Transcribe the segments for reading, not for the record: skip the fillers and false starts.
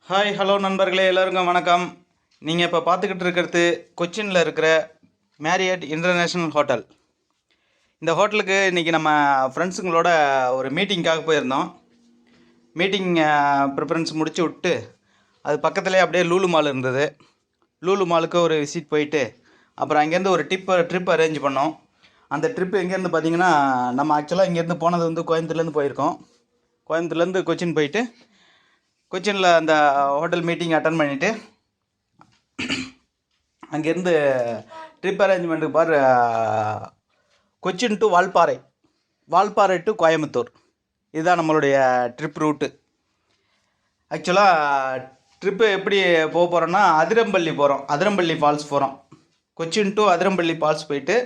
Hi hello நண்பர்களே, எல்லோருக்கும் வணக்கம். நீங்கள் இப்போ பார்த்துக்கிட்டு இருக்கிறது கொச்சினில் இருக்கிற மேரியட் இன்டர்நேஷ்னல் ஹோட்டல். இந்த ஹோட்டலுக்கு இன்றைக்கி நம்ம ஃப்ரெண்ட்ஸுங்களோட ஒரு மீட்டிங்காக போயிருந்தோம். மீட்டிங் ப்ரிஃபரன்ஸ் முடிச்சு விட்டு அது பக்கத்துலேயே அப்படியே லூலு மால் இருந்தது. லூலு மாலுக்கு ஒரு விசிட் போயிட்டு அப்புறம் அங்கேருந்து ஒரு ட்ரிப் அரேஞ்ச் பண்ணோம். அந்த ட்ரிப்பு எங்கேருந்து பார்த்தீங்கன்னா, நம்ம ஆக்சுவலாக இங்கேருந்து போனது வந்து கோயம்புத்தூர்லேருந்து போயிருக்கோம். கோயம்புத்தூர்லேருந்து கொச்சின் போயிட்டு கொச்சினில் அந்த ஹோட்டல் மீட்டிங் அட்டன் பண்ணிவிட்டு அங்கேருந்து ட்ரிப் அரேஞ்ச்மெண்ட்டுக்கு for Cochin to Valparai to Coimbatore. இதுதான் நம்மளுடைய ட்ரிப் ரூட்டு. ஆக்சுவலாக ட்ரிப்பு எப்படி போக போகிறோன்னா, அதிரம்பள்ளி ஃபால்ஸ் போகிறோம். கொச்சின் டு அதிரம்பள்ளி ஃபால்ஸ் போயிட்டு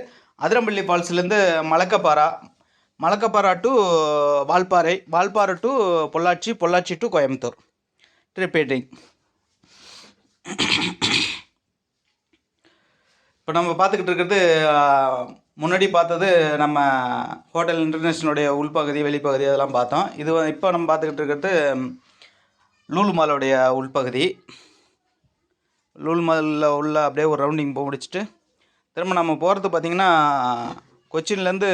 அதிரம்பள்ளி ஃபால்ஸ்லேருந்து Malakkappara to Valparai to Pollachi to Coimbatore trip heading. இப்போ நம்ம பார்த்துக்கிட்டு இருக்கிறது, முன்னாடி பார்த்தது நம்ம ஹோட்டல் இன்டர்நேஷ்னலுடைய உள்பகுதி வெளிப்பகுதி அதெல்லாம் பார்த்தோம். இப்போ நம்ம பார்த்துக்கிட்டு இருக்கிறது லூலு மாலோடைய உள்பகுதி. லூலு மாலில் உள்ள அப்படியே ஒரு ரவுண்டிங் முடிச்சுட்டு திரும்ப நம்ம போகிறது பார்த்திங்கன்னா, கொச்சின்லேருந்து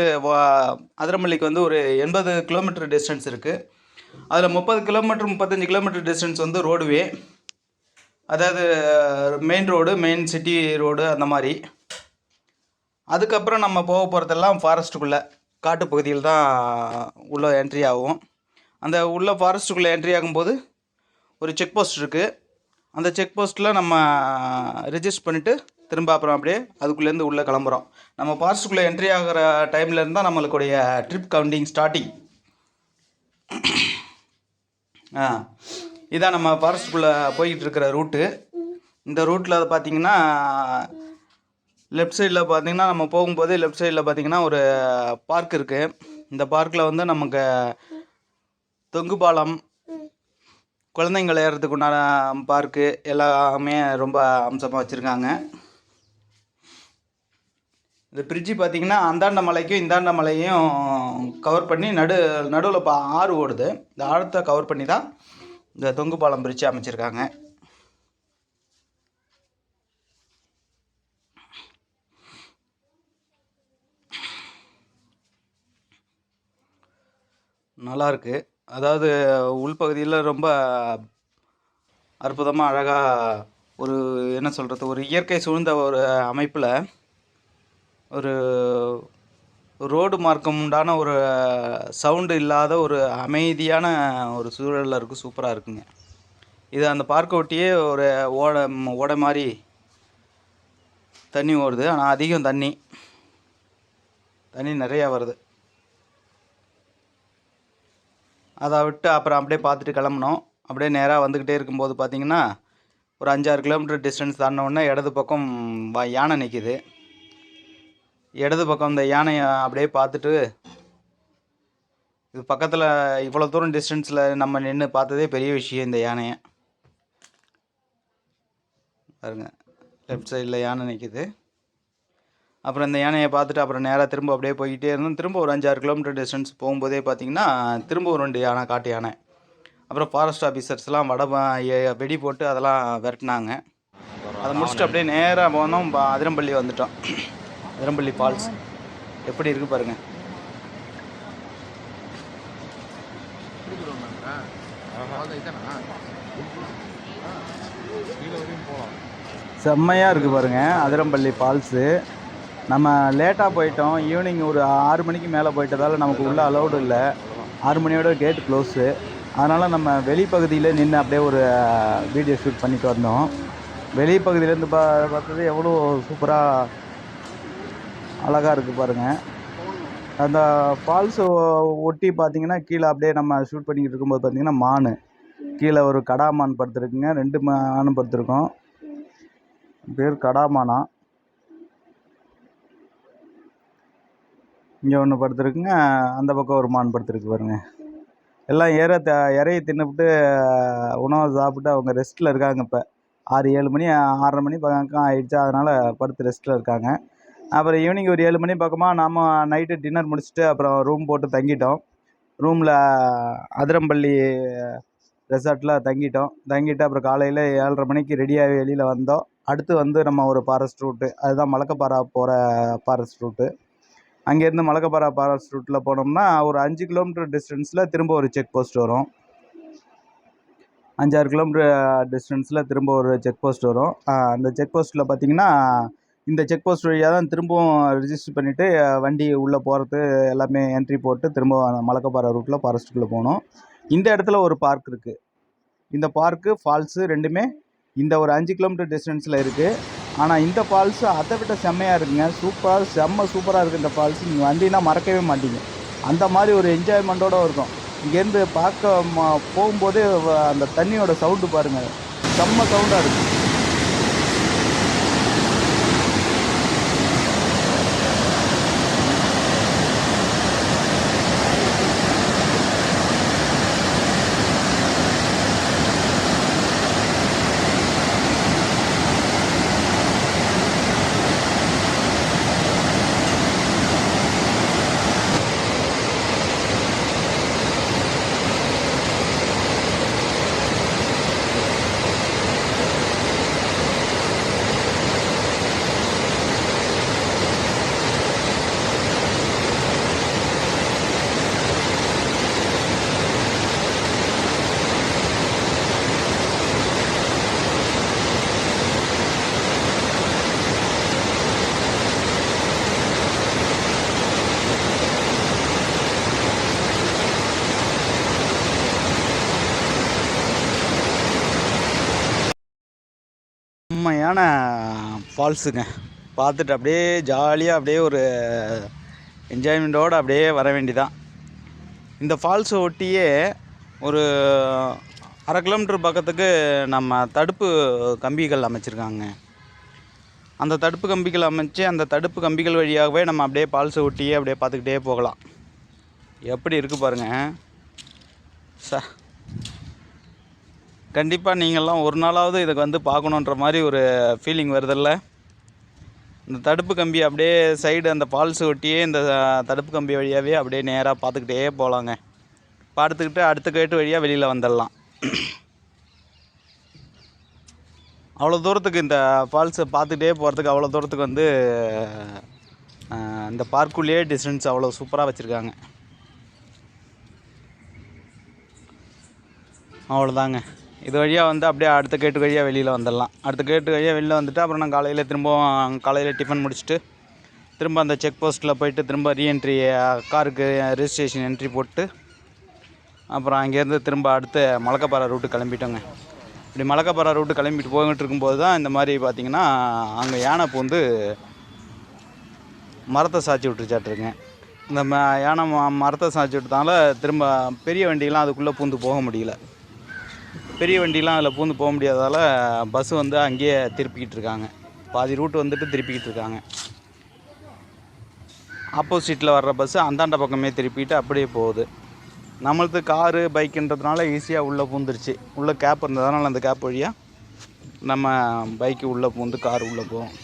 அதிரம்பள்ளிக்கு வந்து ஒரு 80 கிலோமீட்டர் டிஸ்டன்ஸ் இருக்குது. அதில் 30 கிலோமீட்டர் 35 கிலோமீட்டர் டிஸ்டன்ஸ் வந்து ரோடுவே, அதாவது மெயின் சிட்டி ரோடு அந்த மாதிரி. அதுக்கப்புறம் நம்ம போக போகிறதெல்லாம் ஃபாரஸ்ட்டுக்குள்ளே காட்டுப்பகுதியில் தான் உள்ளே என்ட்ரி ஆகும். அந்த உள்ள ஃபாரஸ்ட்டுக்குள்ளே என்ட்ரி ஆகும்போது ஒரு செக் போஸ்ட் இருக்குது. அந்த செக் போஸ்ட்டில் நம்ம ரிஜிஸ்டர் பண்ணிவிட்டு திரும்ப அப்புறம் அப்படியே அதுக்குள்ளேருந்து உள்ளே கிளம்புறோம். நம்ம ஃபாரஸ்ட்டுக்குள்ளே என்ட்ரி ஆகிற டைம்லேருந்து தான் நம்மளுடைய ட்ரிப் கவுண்டிங் ஸ்டார்டிங். இதான் நம்ம ஃபாரஸ்ட்டுக்குள்ளே போய்கிட்டு இருக்கிற ரூட்டு. இந்த ரூட்டில் அதை பார்த்திங்கன்னா, லெஃப்ட் சைடில் பார்த்திங்கன்னா நம்ம போகும்போதே லெஃப்ட் சைடில் பார்த்திங்கன்னா ஒரு பார்க் இருக்குது. இந்த பார்க்கில் வந்து நமக்கு தொங்கு பாலம், குழந்தைங்க விளையாடுறதுக்கு உண்டான பார்க்கு எல்லாமே ரொம்ப அம்சமாக வச்சுருக்காங்க. இந்த பிரிட்ஜு பார்த்திங்கன்னா அந்தாண்ட மலைக்கும் இந்தாண்ட மலையும் கவர் பண்ணி நடுவில் ஆறு ஓடுது. இந்த ஆழத்தை கவர் பண்ணி தான் இந்த தொங்கு பாலம் பிரிட்ஜு அமைச்சிருக்காங்க. நல்லாயிருக்கு. அதாவது உள்பகுதியில் ரொம்ப அற்புதமாக அழகாக ஒரு என்ன சொல்கிறது, ஒரு இயற்கை சூழ்ந்த ஒரு அமைப்பில் ஒரு ரோடு மார்க்கம் உண்டான ஒரு சவுண்டு இல்லாத ஒரு அமைதியான ஒரு சூழலில் இருக்குது. சூப்பராக இருக்குங்க. இது அந்த பார்க்கை ஒட்டியே ஒரு ஓடை மாதிரி தண்ணி ஓடுது. ஆனால் அதிகம் தண்ணி நிறையா வருது. அதை விட்டு அப்புறம் அப்படியே பார்த்துட்டு கிளம்புனோம். அப்படியே நேராக வந்துக்கிட்டே இருக்கும்போது பார்த்திங்கன்னா, ஒரு 5-6 கிலோமீட்டர் டிஸ்டன்ஸ் தாண்டினோடனே இடது பக்கம் யானை நிற்கிது. இடது பக்கம் இந்த யானையை அப்படியே பார்த்துட்டு, இது பக்கத்தில் இவ்வளோ தூரம் டிஸ்டன்ஸில் நம்ம நின்று பார்த்ததே பெரிய விஷயம். இந்த யானையை பாருங்க, லெஃப்ட் சைடில் யானை நிற்கிது. அப்புறம் இந்த யானையை பார்த்துட்டு அப்புறம் நேராக திரும்ப அப்படியே போய்கிட்டே இருந்தோம். திரும்ப ஒரு 5-6 கிலோமீட்டர் டிஸ்டன்ஸ் போகும்போதே பார்த்திங்கன்னா திரும்ப ஒரு 2 யானை, காட்டு யானை. அப்புறம் ஃபாரஸ்ட் ஆஃபீஸர்ஸ்லாம் வெடி போட்டு அதெல்லாம் விரட்டினாங்க. அதை முடிச்சுட்டு அப்படியே நேராக போனோம். அதிரம்பள்ளி வந்துட்டோம். அதிரம்பள்ளி ஃபால்ஸ் எப்படி இருக்குது பாருங்கள். செம்மையாக இருக்குது பாருங்கள் அதிரம்பள்ளி ஃபால்ஸு. நம்ம லேட்டாக போயிட்டோம். ஈவினிங் ஒரு 6 மணிக்கு மேலே போயிட்டதால் நமக்கு உள்ளே அலௌடு இல்லை. 6 மணியோட கேட் க்ளோஸு. அதனால் நம்ம வெளிப்பகுதியில் நின்று அப்படியே ஒரு வீடியோ ஷூட் பண்ணிட்டு வந்தோம். வெளிப்பகுதியிலேருந்து பார்த்தது எவ்வளோ சூப்பராக அழகாக இருக்குது பாருங்கள். அந்த ஃபால்ஸை ஒட்டி பார்த்திங்கன்னா கீழே அப்படியே நம்ம ஷூட் பண்ணிக்கிட்டு இருக்கும்போது பார்த்திங்கன்னா மான் கீழே ஒரு கடாமான் படுத்துருக்குங்க. 2 மானும் படுத்துருக்கோம். பேர் கடாமானா. இங்கே ஒன்று படுத்துருக்குங்க, அந்த பக்கம் ஒரு மான் படுத்துருக்கு பாருங்க. எல்லாம் இறையை தின்னுபிட்டு உணவை சாப்பிட்டு அவங்க ரெஸ்ட்டில் இருக்காங்க. இப்போ 6-7 மணி 6:30 மணி பக்கம் ஆகிடுச்சா, அதனால் படுத்து ரெஸ்ட்டில் இருக்காங்க. அப்புறம் ஈவினிங் ஒரு 7 மணி பக்கமாக நாம் நைட்டு டின்னர் முடிச்சுட்டு அப்புறம் ரூம் போட்டு தங்கிட்டோம். ரூமில் அதிரம்பள்ளி ரெசார்ட்டில் தங்கிட்டு அப்புறம் காலையில் 7:30 மணிக்கு ரெடியாகி வெளியில் வந்தோம். அடுத்து வந்து நம்ம ஒரு ஃபாரஸ்ட் ரூட்டு, அதுதான் மலக்கப்பாறா போகிற ஃபாரஸ்ட் ரூட்டு. அங்கேருந்து மலக்கப்பாறா ஃபாரஸ்ட் ரூட்டில் போனோம்னா ஒரு 5 கிலோமீட்டர் டிஸ்டன்ஸில் திரும்ப ஒரு செக் போஸ்ட் வரும். 5-6 கிலோமீட்டர் டிஸ்டன்ஸில் திரும்ப ஒரு செக் போஸ்ட் வரும். அந்த செக் போஸ்ட்டில் பார்த்திங்கன்னா இந்த செக் போஸ்ட் வழியாக தான் திரும்பவும் ரிஜிஸ்டர் பண்ணிவிட்டு வண்டி உள்ளே போகிறது எல்லாமே என்ட்ரி போட்டு திரும்ப மலக்கப்பாறா ரூட்டில் ஃபாரஸ்ட்டுக்குள்ளே போகணும். இந்த இடத்துல ஒரு பார்க் இருக்குது. இந்த பார்க்கு ஃபால்ஸு ரெண்டுமே இந்த ஒரு 5 கிலோமீட்டர் டிஸ்டன்ஸில் இருக்குது. ஆனால் இந்த ஃபால்ஸு அதை விட செம்மையாக இருக்குங்க. சூப்பராக இருக்குது இந்த ஃபால்ஸு. நீங்கள் வந்தீங்கன்னா மறக்கவே மாட்டீங்க. அந்த மாதிரி ஒரு என்ஜாய்மெண்ட்டோடு இருக்கும். இங்கேருந்து போகும்போதே அந்த தண்ணியோட சவுண்டு பாருங்கள், செம்ம சவுண்டாக இருக்குது. செம்மையான ஃபால்ஸுங்க. பார்த்துட்டு அப்படியே ஜாலியாக அப்படியே ஒரு என்ஜாய்மெண்ட்டோடு அப்படியே வர வேண்டிதான். இந்த ஃபால்ஸை ஒட்டியே ஒரு 1/2 கிலோமீட்டர் பக்கத்துக்கு நம்ம தடுப்பு கம்பிகள் அமைச்சிருக்காங்க. அந்த தடுப்பு கம்பிகள் அமைச்சு அந்த தடுப்பு கம்பிகள் வழியாகவே நம்ம அப்படியே ஃபால்ஸை ஒட்டியே அப்படியே பார்த்துக்கிட்டே போகலாம். எப்படி இருக்குது பாருங்கள். கண்டிப்பாக நீங்கள்லாம் ஒரு நாளாவது இதுக்கு வந்து பார்க்கணுன்ற மாதிரி ஒரு ஃபீலிங் வருதில்ல. இந்த தடுப்பு கம்பி அப்படியே சைடு அந்த ஃபால்ஸ் ஒட்டியே இந்த தடுப்பு கம்பி வழியாகவே அப்படியே நேராக பார்த்துக்கிட்டே போகலாங்க. பார்த்துக்கிட்டு அடுத்த கேட்டு வழியாக வெளியில் வந்துடலாம். அவ்வளோ தூரத்துக்கு இந்த ஃபால்ஸை பார்த்துக்கிட்டே போகிறதுக்கு அவ்வளோ தூரத்துக்கு வந்து இந்த பார்க்குள்ளேயே டிஸ்டன்ஸ் அவ்வளோ சூப்பராக வச்சுருக்காங்க. அவ்வளோதாங்க. இது வழியாக வந்து அப்படியே அடுத்த கேட்டு வழியாக வெளியில் வந்துடலாம். அடுத்த கேட்டு வழியாக வெளியில் வந்துட்டு அப்புறம் நான் காலையில் டிஃபன் முடிச்சுட்டு திரும்ப அந்த செக் போஸ்ட்டில் போயிட்டு திரும்ப ரீஎன்ட்ரி காருக்கு ரிஜிஸ்ட்ரேஷன் என்ட்ரி போட்டு அப்புறம் அங்கேருந்து திரும்ப அடுத்த மலக்கப்பாறா ரூட்டு கிளம்பிட்டோங்க. இப்படி மலக்கப்பாறா ரூட்டு கிளம்பிட்டு போய்கிட்டு இருக்கும்போது தான் இந்த மாதிரி பார்த்திங்கன்னா அங்கே யானை பூந்து மரத்தை சாய்ச்சி விட்டுருச்சாட்டுருங்க. இந்த யானை மரத்தை சாய்ச்சி விட்டதால திரும்ப பெரிய வண்டியெலாம் அதுக்குள்ளே பூந்து போக முடியல. பெரிய வண்டிலாம் அதில் பூந்து போக முடியாதால் பஸ்ஸு வந்து அங்கேயே திருப்பிக்கிட்டு இருக்காங்க. பாதி ரூட்டு வந்துட்டு திருப்பிக்கிட்டு இருக்காங்க. ஆப்போசிட்டில் வர்ற பஸ்ஸு அந்தாண்ட பக்கமே திருப்பிட்டு அப்படியே போகுது. நம்மளது காரு பைக்குன்றதுனால ஈஸியாக உள்ளே பூந்துருச்சு. உள்ளே கேப் இருந்ததுனால அந்த கேப் வழியாக நம்ம பைக்கு உள்ளே பூந்து கார் உள்ளே போகும்.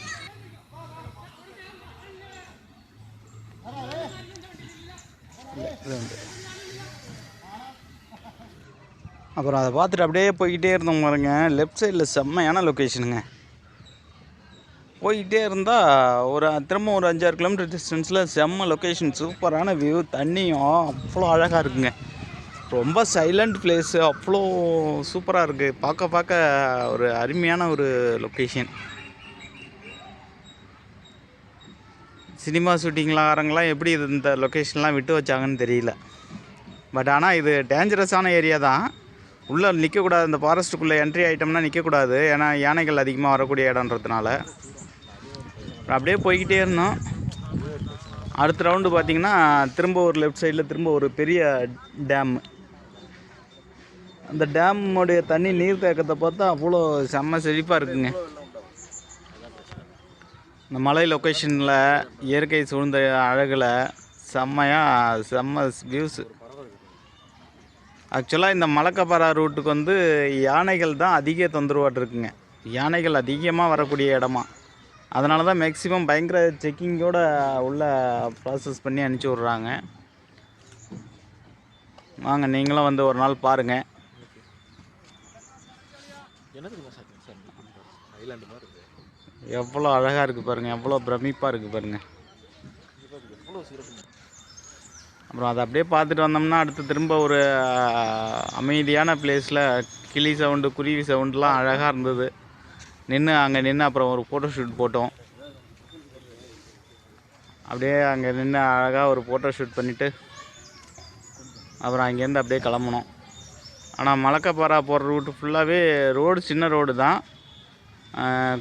அப்புறம் அதை பார்த்துட்டு அப்படியே போய்கிட்டே இருந்தோம் பாருங்க. லெஃப்ட் சைடில் செம்மையான லொக்கேஷனுங்க. போய்கிட்டே இருந்தால் திரும்ப ஒரு 5-6 கிலோமீட்டர் டிஸ்டன்ஸில் செம்ம லொக்கேஷன், சூப்பரான வியூ, தண்ணியும் அவ்வளோ அழகாக இருக்குங்க. ரொம்ப சைலண்ட் பிளேஸு, அவ்வளோ சூப்பராக இருக்குது. பார்க்க ஒரு அருமையான ஒரு லொக்கேஷன். சினிமா ஷூட்டிங்லாரங்களாம் எப்படி இந்த லொக்கேஷன்லாம் விட்டு வச்சாங்கன்னு தெரியல. பட் ஆனால் இது டேஞ்சரஸான ஏரியா தான். உள்ளே நிற்கக்கூடாது. இந்த ஃபாரஸ்ட்டுக்குள்ளே என்ட்ரி ஆகிட்டோம்னா நிற்கக்கூடாது. ஏன்னா யானைகள் அதிகமாக வரக்கூடிய இடன்றதுனால. அப்படியே போய்கிட்டே இருந்தோம். அடுத்த ரவுண்டு பார்த்திங்கன்னா திரும்ப ஒரு லெஃப்ட் சைடில் திரும்ப ஒரு பெரிய டேம். அந்த டேமுடைய தண்ணி நீர் தேக்கத்தை பார்த்தா அவ்வளோ செம்ம செழிப்பாக இருக்குங்க. இந்த மலை லொக்கேஷனில் இயற்கை சூழ்ந்த அழகில் செம்ம வியூஸு. ஆக்சுவலாக இந்த மலக்கப்பாறா ரூட்டுக்கு வந்து யானைகள் தான் அதிக தொந்தரவாட்டு இருக்குங்க. யானைகள் அதிகமாக வரக்கூடிய இடமா. அதனால தான் மேக்ஸிமம் பயங்கர செக்கிங்கோடு உள்ள ப்ராசஸ் பண்ணி அனுப்பிச்சி விட்றாங்க. வாங்க நீங்களும் வந்து ஒரு நாள் பாருங்கள். என்ன தெரியுமா சார் ஐலாண்டு மாதிரி இருக்குது. எவ்வளோ அழகாக இருக்குது பாருங்கள், எவ்வளோ பிரமிப்பாக இருக்குது பாருங்கள். எவ்வளோ சிறப்பு. அப்புறம் அதை அப்படியே பார்த்துட்டு வந்தோம்னா அடுத்து திரும்ப ஒரு அமைதியான பிளேஸில் கிளி சவுண்டு, குருவி சவுண்டுலாம் அழகாக இருந்தது. அங்கே நின்று அப்புறம் ஒரு ஃபோட்டோ ஷூட் போட்டோம். அப்படியே அங்கே நின்று அழகாக ஒரு ஃபோட்டோ ஷூட் பண்ணிவிட்டு அப்புறம் அங்கேருந்து அப்படியே கிளம்புனோம். ஆனால் மலக்கப்பாறா போகிற ரூட்டு ஃபுல்லாகவே ரோடு சின்ன ரோடு தான்.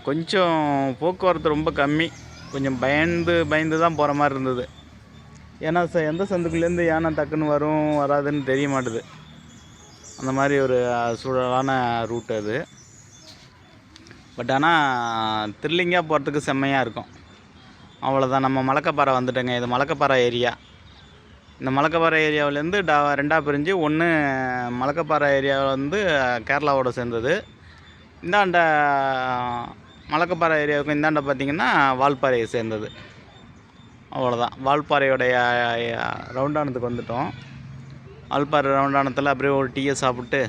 கொஞ்சம் போக்குவரத்து ரொம்ப கம்மி. கொஞ்சம் பயந்து தான் போகிற மாதிரி இருந்தது. ஏன்னா எந்த சந்துக்குள்ளேருந்து யானை டக்குன்னு வராதுன்னு தெரிய மாட்டுது. அந்த மாதிரி ஒரு சூழலான ரூட் அது. பட் ஆனால் த்ரில்லிங்காக போகிறதுக்கு செம்மையாக இருக்கும். அவ்வளோதான். நம்ம மலக்கப்பாறை வந்துட்டோங்க. இது மலக்கப்பாறை ஏரியா. இந்த மலக்கப்பாறை ஏரியாவிலேருந்து ரெண்டாக பிரிஞ்சு ஒன்று மலக்கப்பாறை ஏரியாவில் வந்து கேரளாவோட சேர்ந்தது. இந்தாண்ட மலக்கப்பாறை ஏரியாவுக்கு இந்தாண்ட பார்த்திங்கன்னா வால்பாறையை சேர்ந்தது. அவ்வளோதான். வால்பாறையோடைய ரவுண்டானத்துக்கு வந்துட்டோம். வால்பாறை ரவுண்டானத்தில் அப்படியே ஒரு டீயை சாப்பிட்டு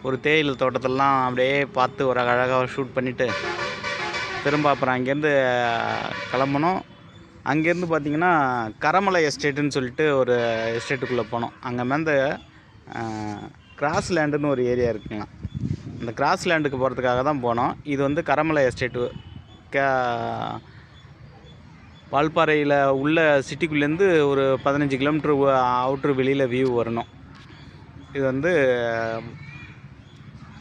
ஒரு தேயிலை தோட்டத்திலலாம் அப்படியே பார்த்து ஒரு அழகாக ஷூட் பண்ணிவிட்டு திரும்ப அப்புறம் அங்கேருந்து கிளம்பணும். அங்கேருந்து பார்த்திங்கன்னா கரமலை எஸ்டேட்டுன்னு சொல்லிட்டு ஒரு எஸ்டேட்டுக்குள்ளே போனோம். அங்கே மேந்த கிராஸ் லேண்டுன்னு ஒரு ஏரியா இருக்குங்க. அந்த கிராஸ் லேண்டுக்கு போகிறதுக்காக தான் போனோம். இது வந்து கரமலை எஸ்டேட்டு. வால்பாறையில் உள்ள சிட்டிக்குள்ளேருந்து ஒரு 15 கிலோமீட்ரு அவுட்ரு வெளியில் வியூ வரணும். இது வந்து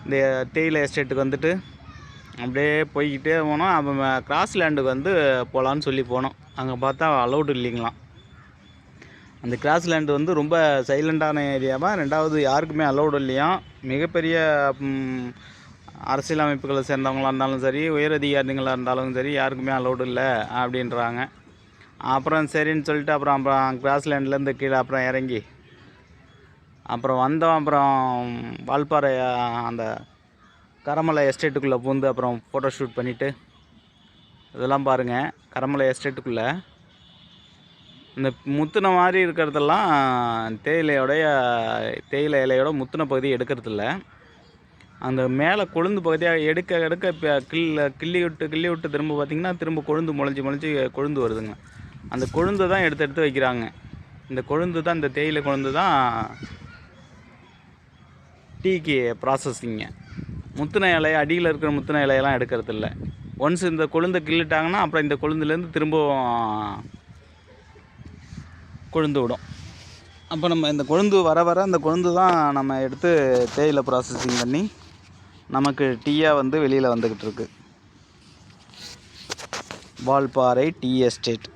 இந்த தேயிலை எஸ்டேட்டுக்கு வந்துட்டு அப்படியே போய்கிட்டே போனோம். அப்போ கிராஸ் லேண்டுக்கு வந்து போகலான்னு சொல்லி போனோம். அங்கே பார்த்தா அலௌடு இல்லைங்களாம். அந்த கிராஸ் லேண்டு வந்து ரொம்ப சைலண்டான ஏரியாவாக. ரெண்டாவது யாருக்குமே அலௌடு இல்லையாம். மிகப்பெரிய அரசியல் அமைப்புகளை சேர்ந்தவங்களாக இருந்தாலும் சரி, உயரதிகாரிகளாக இருந்தாலும் சரி, யாருக்குமே அலௌடு இல்லை அப்படின்றாங்க. அப்புறம் சரின்னு சொல்லிட்டு அப்புறம் கிராஸ் லேண்ட்லேருந்து கீழே அப்புறம் இறங்கி அப்புறம் வந்தோம். அப்புறம் வால்பாறை அந்த கரமலை எஸ்டேட்டுக்குள்ளே பூந்து அப்புறம் ஃபோட்டோ ஷூட் பண்ணிவிட்டு இதெல்லாம் பாருங்கள். கரமலை எஸ்டேட்டுக்குள்ளே இந்த முத்தின மாதிரி இருக்கிறதெல்லாம் தேயிலை இலையோட முத்தின பகுதி எடுக்கிறதில்ல. அந்த மேலே கொழுந்து பகுதியாக எடுக்க கிள்ளி விட்டு திரும்ப பார்த்திங்கன்னா திரும்ப கொழுந்து முளைஞ்சி கொழுந்து வருதுங்க. அந்த கொழுந்து தான் எடுத்து வைக்கிறாங்க. இந்த கொழுந்து தான், இந்த தேயிலை கொழுந்து தான் டீக்கு ப்ராசஸிங்க. முத்தின இலை, அடியில் இருக்கிற முத்தின இலையெல்லாம் எடுக்கிறதில்ல. ஒன்ஸ் இந்த கொழுந்தை கிள்ளிட்டாங்கன்னா அப்புறம் இந்த கொழுந்துலேருந்து திரும்பவும் கொழுந்து விடும். அப்போ நம்ம இந்த கொழுந்து வர அந்த கொழுந்து தான் நம்ம எடுத்து தேயிலை ப்ராசஸிங் பண்ணி நமக்கு டீயாக வந்து வெளியில் வந்துக்கிட்டு இருக்கு. Valparai tea estate.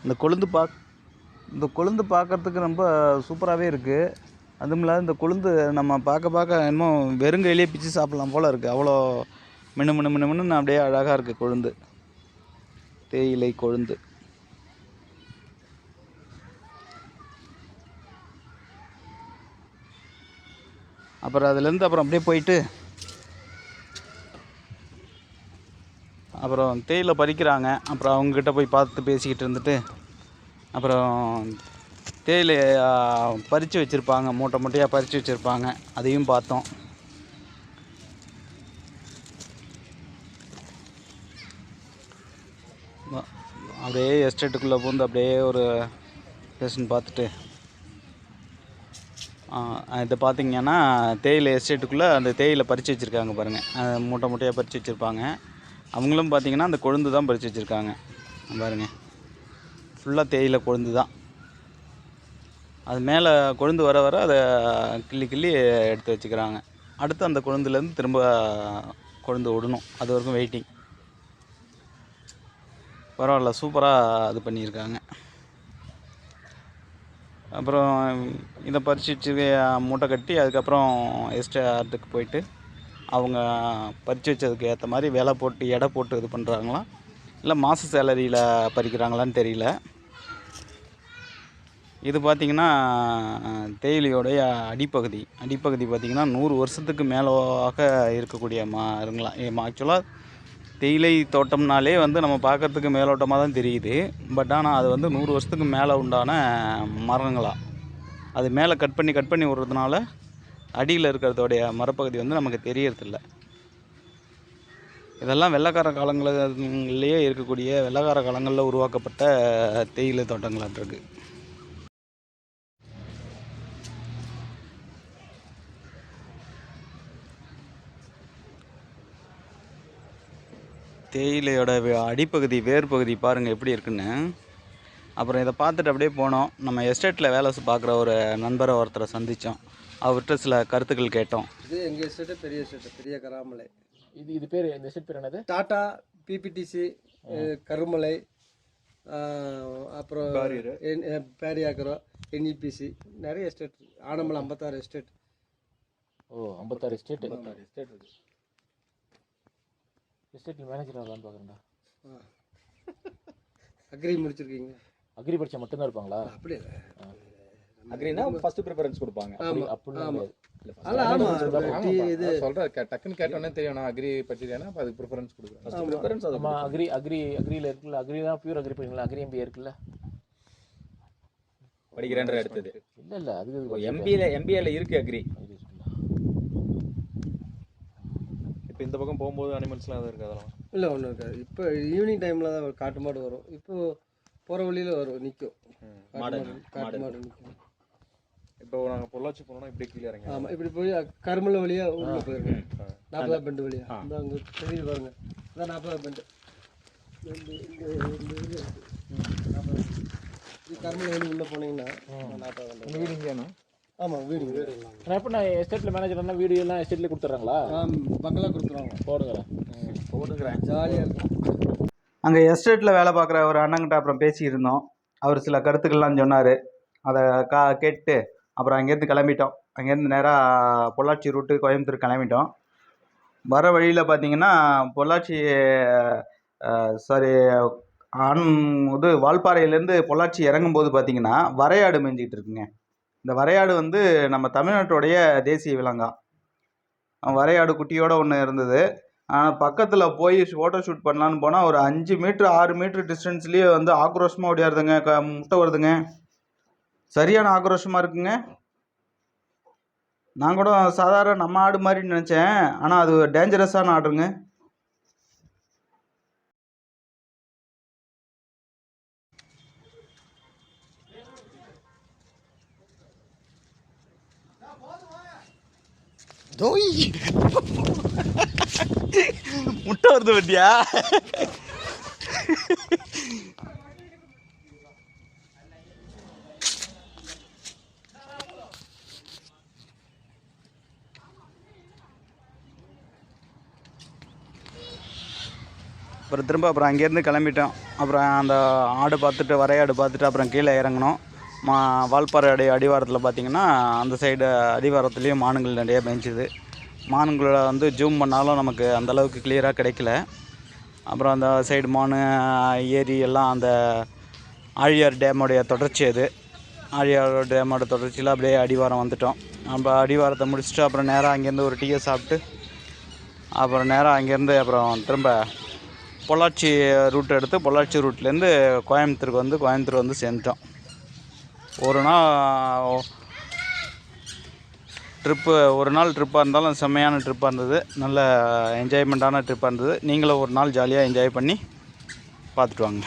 இந்த கொழுந்து பார்க்குறதுக்கு ரொம்ப சூப்பராகவே இருக்குது. அதுவும் இல்லாத இந்த கொழுந்து நம்ம பார்க்க இன்னும் வெறுங்கையிலே பிச்சு சாப்பிட்லாம் போல் இருக்குது. அவ்வளோ மின்னு அப்படியே அழகாக இருக்குது கொழுந்து, தேயிலை கொழுந்து. அப்புறம் அதுலேருந்து அப்புறம் அப்படியே போயிட்டு அப்புறம் தேயிலை பறிக்கிறாங்க. அப்புறம் அவங்கக்கிட்ட போய் பார்த்து பேசிக்கிட்டு இருந்துட்டு அப்புறம் தேயிலை பறித்து வச்சுருப்பாங்க, மூட்டையாக பறித்து வச்சுருப்பாங்க. அதையும் பார்த்தோம். அப்படியே எஸ்டேட்டுக்குள்ளே பூந்து அப்படியே ஒரு ஸ்டேஷன் பார்த்துட்டு இதை பார்த்திங்கன்னா தேயிலை எஸ்டேட்டுக்குள்ளே அந்த தேயிலை பறித்து வச்சுருக்காங்க பாருங்கள். மூட்டையாக பறித்து வச்சுருப்பாங்க. அவங்களும் பார்த்திங்கன்னா அந்த கொழுந்து தான் பறித்து வச்சுருக்காங்க பாருங்கள். ஃபுல்லாக தேயிலை கொழுந்து தான். அது மேலே கொழுந்து வர அதை கிள்ளி எடுத்து வச்சுக்கிறாங்க. அடுத்து அந்த கொழுந்துலேருந்து திரும்ப கொழுந்து விடணும். அது வரைக்கும் வெயிட்டிங். பரவாயில்ல, சூப்பராக இது பண்ணியிருக்காங்க. அப்புறம் இதை பறிச்சு மூட்டை கட்டி அதுக்கப்புறம் எஸ்டேட்டுக்கு போயிட்டு அவங்க பறித்து வச்சதுக்கு ஏற்ற மாதிரி விலை போட்டு எடை போட்டு இது பண்ணுறாங்களா, இல்லை மாத சேலரியில் பறிக்கிறாங்களான்னு தெரியல. இது பார்த்திங்கன்னா தேயிலையோடைய அடிப்பகுதி பார்த்திங்கன்னா 100 வருஷத்துக்கு மேலாக இருக்கக்கூடிய மரங்களாம். ஆக்சுவலாக தேயிலை தோட்டம்னாலே வந்து நம்ம பார்க்குறதுக்கு மேலோட்டமாக தான் தெரியுது. பட் ஆனால் அது வந்து 100 வருஷத்துக்கு மேலே உண்டான மரங்களாக. அது மேலே கட் பண்ணி விடுறதுனால அடியில் இருக்கிறதோடைய மரப்பகுதி வந்து நமக்கு தெரியறதில்ல. இதெல்லாம் வெள்ளைக்கார காலங்களிலேயே இருக்கக்கூடிய வெள்ளைக்கார காலங்களில் உருவாக்கப்பட்ட தேயிலை தோட்டங்களாட்டிருக்கு. தேயிலையோட அடிப்பகுதி வேர் பகுதி பாருங்கள் எப்படி இருக்குன்னு. அப்புறம் இதை பார்த்துட்டு அப்படியே போனோம். நம்ம எஸ்டேட்டில் வேலை பார்க்குற ஒரு நண்பரை ஒருத்தரை சந்தித்தோம். அவர்கிட்ட சில கருத்துக்கள் கேட்டோம். இது எங்கள் எஸ்டேட்டு பெரிய எஸ்டேட்டு, பெரிய கராமலை. இது பேர் இந்த எஸ்டேட் பேர் என்னது? டாட்டா, பிபிடிசி, கருமலை, அப்புறம் பேரியாக்கரம், என்இபிசி, நிறைய எஸ்டேட். ஆனமலை 56 எஸ்டேட். ஓ 56 எஸ்டேட். எஸ்டேட் இருக்கு. எஸ்டேட்டில் மேனேஜர் ஆகலான்னு பார்க்குறேன்டா. அக்ரி முடிச்சிருக்கீங்க? அக்ரி படித்தா மட்டும்தான் இருப்பாங்களா? அப்படி இல்லை, அக்ரினா ஃபர்ஸ்ட் ப்ரிஃபரன்ஸ் கொடுப்பாங்க. அப்படிலாம் இது சொல்கிறேன், டக்குன்னு கேட்டோன்னே தெரியும் நான் அக்ரி படிச்சிருக்கேன்னா அப்போ அதுக்கு ப்ரிஃபரன்ஸ் கொடுக்குறேன். ப்ரிஃபரன்ஸ் அது அக்ரியில் இருக்குல்ல, அக்ரி தான் பியூர் அக்ரி படிங்களா? அக்ரி எம்பிஏ இருக்குல்ல, படிக்கிறேன்ற எடுத்தது இல்லை அதுக்கு எம்பிஏல இருக்குது அக்ரி. இப்போ இந்த பக்கம் போகும்போது அனிமல்ஸ்லாம் எதுவும் இருக்குது? அதெல்லாம் இல்லை, ஒன்றும் இருக்காது. இப்போ ஈவினிங் டைமில் தான் காட்டு மாடு வரும். இப்போது போகிற வழியில் வரும், நிற்கும் காட்டு மாடு நிற்கும். இப்போ நாங்கள் பொள்ளாச்சி போனோம்னா இப்படி கீழே இறங்கி ஆமாம், இப்படி போய் கருமலை வழியாக உள்ளே போயிருக்கேன். 40 பெண்டு வழியாக இந்த அங்கே தெரியுது பாருங்க, அதான் 40 பெண்டு. இது கருமலை வழி உள்ளே போனீங்கன்னா 40 பெண்டு. வீடு இங்கேனா? ஆமாம், வீடு. எப்போ நான் எஸ்டேட்டில் மேனேஜர்னா வீடு எல்லாம் எஸ்டேட்லேயே கொடுத்துட்றாங்களா? பங்களா கொடுத்துருவாங்க. போடுங்கிறேன், ஜாலியாக இருக்கும். அங்கே எஸ்டேட்டில் வேலை பார்க்குற ஒரு அண்ணங்கிட்ட அப்புறம் பேசியிருந்தோம். அவர் சில கருத்துக்கள்லாம் சொன்னார். அதை கேட்டு அப்புறம் அங்கேருந்து கிளம்பிட்டோம். அங்கேருந்து நேராக பொள்ளாச்சி ரூட்டு கோயம்புத்தூர் கிளம்பிட்டோம். வர வழியில் பார்த்திங்கன்னா பொள்ளாச்சி வால்பாறையிலேருந்து பொள்ளாச்சி இறங்கும்போது பார்த்திங்கன்னா வரையாடு மேய்ஞ்சிக்கிட்டு இருக்குங்க. இந்த வரையாடு வந்து நம்ம தமிழ்நாட்டுடைய தேசிய விலங்கா. வரையாடு குட்டியோடு ஒன்று இருந்தது. ஆனால் பக்கத்தில் போய் ஃபோட்டோ ஷூட் பண்ணலான்னு போனால் ஒரு 5 மீட்ரு 6 மீட்ரு டிஸ்டன்ஸ்லேயே வந்து ஆக்ரோஷமாக ஓடியாருதுங்க, முட்டை வருதுங்க. சரியான ஆக்ரோஷமாக இருக்குங்க. நான் கூட சாதாரண நம்ம ஆடு மாதிரி நினச்சேன், ஆனால் அது டேஞ்சரஸான ஆடுங்க. முட்டை வருது பத்தியா? அப்புறம் அங்கேருந்து கிளம்பிட்டோம். அப்புறம் அந்த ஆடு பார்த்துட்டு வரையாடு பார்த்துட்டு அப்புறம் கீழே இறங்கினோம். வால்பாறை அடிவாரத்தில் பார்த்திங்கன்னா அந்த சைடு அடிவாரத்துலேயும் மானுங்கள் நிறைய மேய்ஞ்சிது. மானுங்களை வந்து ஜூம் பண்ணாலும் நமக்கு அந்தளவுக்கு கிளியராக கிடைக்கல. அப்புறம் அந்த சைடு ஏரி எல்லாம் அந்த ஆழியார் டேமோடைய தொடர்ச்சி. அது ஆழியார் டேமோட தொடர்ச்சியில் அப்படியே அடிவாரம் வந்துட்டோம். நம்ம அடிவாரத்தை முடிச்சுட்டு அப்புறம் நேராக அங்கேருந்து ஒரு டீயை சாப்பிட்டு அப்புறம் நேராக அங்கேருந்து அப்புறம் திரும்ப பொள்ளாச்சி ரூட் எடுத்து பொள்ளாச்சி ரூட்லேருந்து கோயம்புத்தூர் வந்து சேர்ந்துட்டோம். ஒரு நாள் ட்ரிப்பாக இருந்தாலும் செம்மையான ட்ரிப்பாக இருந்தது. நல்ல என்ஜாய்மெண்ட்டான ட்ரிப்பாக இருந்தது. நீங்களும் ஒரு நாள் ஜாலியாக என்ஜாய் பண்ணி பார்த்துட்டு வாங்க.